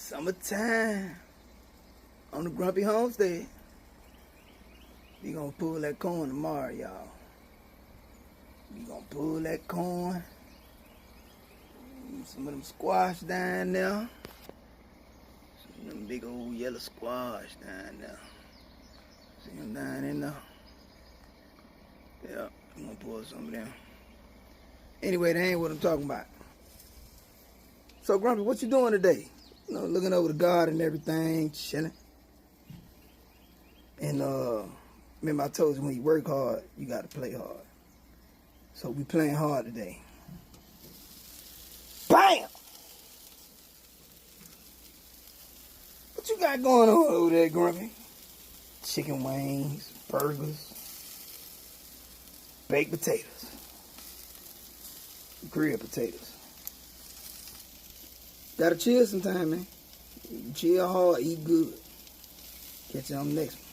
Summertime on the Grumpy Homestead. We gonna pull that corn tomorrow, y'all. We gonna pull that corn. Some of them squash down there. Some of them big old yellow squash down there. See them down in there? Yeah, I'm gonna pull some of them. Anyway, that ain't what I'm talking about. So, Grumpy, what you doing today? You know, looking over the garden and everything, chilling. And remember I told you when you work hard, you gotta play hard. So we playing hard today. BAM! What you got going on over there, Grumpy? Chicken wings, burgers, baked potatoes, grilled potatoes. Gotta chill sometime, man. Chill hard, eat good. Catch you on the next one.